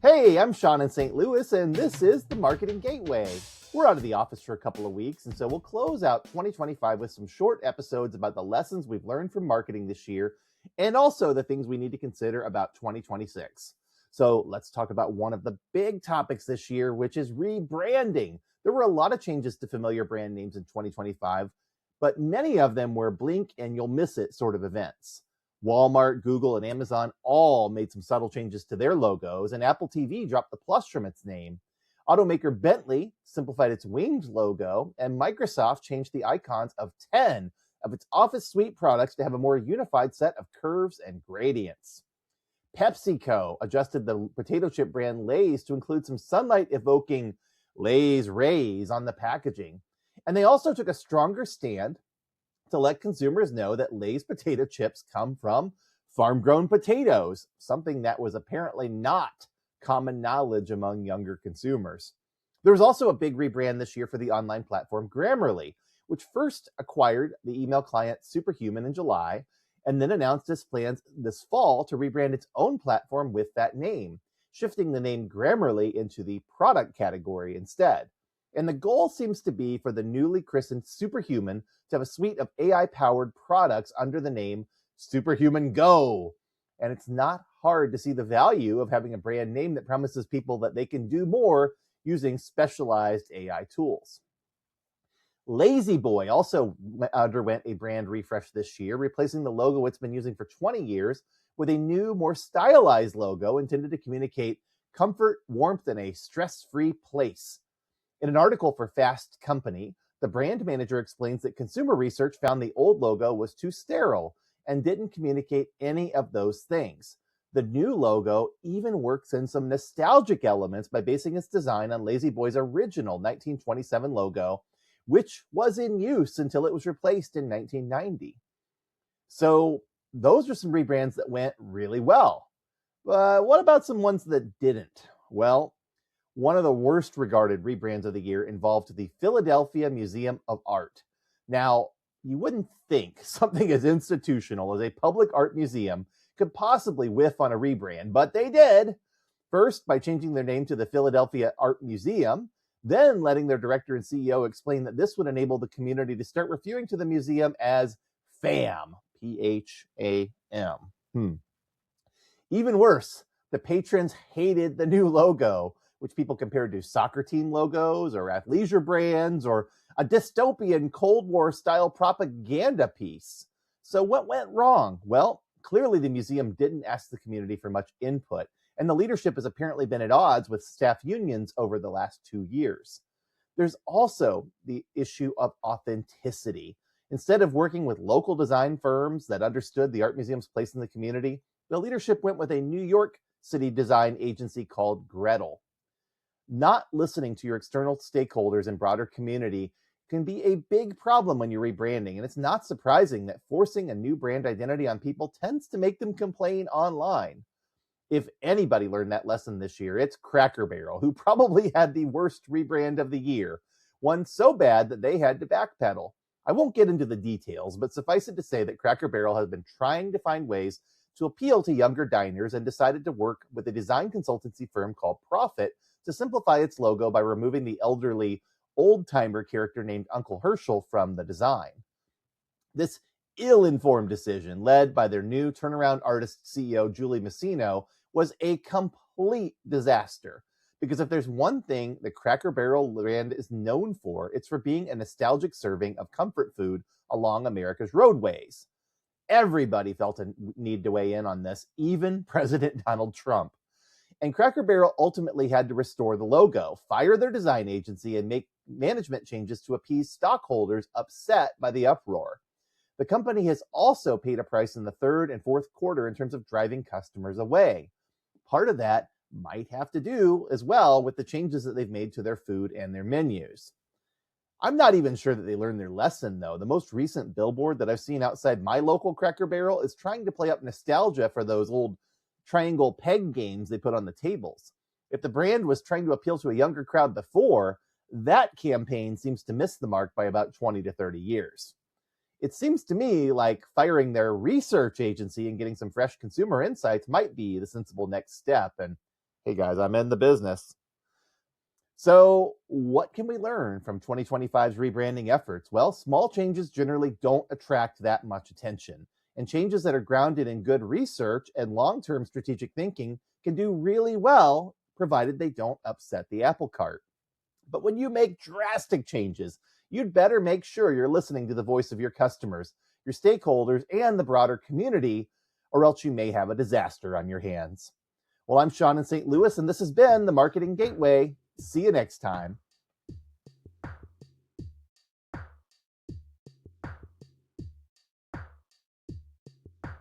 Hey, I'm Sean in St. Louis, and this is the Marketing Gateway. We're out of the office for a couple of weeks, and so we'll close out 2025 with some short episodes about the lessons we've learned from marketing this year, and also the things we need to consider about 2026. So let's talk about one of the big topics this year, which is rebranding. There were a lot of changes to familiar brand names in 2025, but many of them were blink and you'll miss it sort of events. Walmart, Google, and Amazon all made some subtle changes to their logos, and Apple TV dropped the plus from its name. Automaker Bentley simplified its winged logo, and Microsoft changed the icons of 10 of its Office Suite products to have a more unified set of curves and gradients. PepsiCo adjusted the potato chip brand Lay's to include some sunlight-evoking Lay's Rays on the packaging. And they also took a stronger stand to let consumers know that Lay's potato chips come from farm-grown potatoes, something that was apparently not common knowledge among younger consumers. There was also a big rebrand this year for the online platform Grammarly, which first acquired the email client Superhuman in July, and then announced its plans this fall to rebrand its own platform with that name, shifting the name Grammarly into the product category instead. And the goal seems to be for the newly christened Superhuman to have a suite of AI-powered products under the name Superhuman Go. And it's not hard to see the value of having a brand name that promises people that they can do more using specialized AI tools. Lazy Boy also underwent a brand refresh this year, replacing the logo it's been using for 20 years with a new, more stylized logo intended to communicate comfort, warmth, and a stress-free place. In an article for Fast Company, the brand manager explains that consumer research found the old logo was too sterile and didn't communicate any of those things. The new logo even works in some nostalgic elements by basing its design on Lazy Boy's original 1927 logo, which was in use until it was replaced in 1990. So those are some rebrands that went really well. But what about some ones that didn't? Well, one of the worst regarded rebrands of the year involved the Philadelphia Museum of Art. Now, you wouldn't think something as institutional as a public art museum could possibly whiff on a rebrand, but they did. First, by changing their name to the Philadelphia Art Museum, then letting their director and CEO explain that this would enable the community to start referring to the museum as FAM, P-H-A-M. Even worse, the patrons hated the new logo, which people compared to soccer team logos or athleisure brands or a dystopian Cold War style propaganda piece. So what went wrong? Well, clearly the museum didn't ask the community for much input, and the leadership has apparently been at odds with staff unions over the last 2 years. There's also the issue of authenticity. Instead of working with local design firms that understood the art museum's place in the community, the leadership went with a New York City design agency called Gretel. Not listening to your external stakeholders and broader community can be a big problem when you're rebranding, and it's not surprising that forcing a new brand identity on people tends to make them complain online. If anybody learned that lesson this year, it's Cracker Barrel, who probably had the worst rebrand of the year, one so bad that they had to backpedal. I won't get into the details, but suffice it to say that Cracker Barrel has been trying to find ways to appeal to younger diners and decided to work with a design consultancy firm called Profit to simplify its logo by removing the elderly old-timer character named Uncle Herschel from the design. This ill-informed decision, led by their new turnaround artist CEO, Julie Messino, was a complete disaster. Because if there's one thing the Cracker Barrel brand is known for, it's for being a nostalgic serving of comfort food along America's roadways. Everybody felt a need to weigh in on this, even President Donald Trump. And Cracker Barrel ultimately had to restore the logo, fire their design agency, and make management changes to appease stockholders upset by the uproar. The company has also paid a price in the third and fourth quarter in terms of driving customers away. Part of that might have to do as well with the changes that they've made to their food and their menus. I'm not even sure that they learned their lesson, though. The most recent billboard that I've seen outside my local Cracker Barrel is trying to play up nostalgia for those old triangle peg games they put on the tables. If the brand was trying to appeal to a younger crowd before, that campaign seems to miss the mark by about 20 to 30 years. It seems to me like firing their research agency and getting some fresh consumer insights might be the sensible next step. And Hey guys, I'm in the business. So, what can we learn from 2025's rebranding efforts? Well, small changes generally don't attract that much attention, and changes that are grounded in good research and long term strategic thinking can do really well, provided they don't upset the apple cart. But when you make drastic changes, you'd better make sure you're listening to the voice of your customers, your stakeholders, and the broader community, or else you may have a disaster on your hands. Well, I'm Sean in St. Louis, and this has been the Marketing Gateway. See you next time.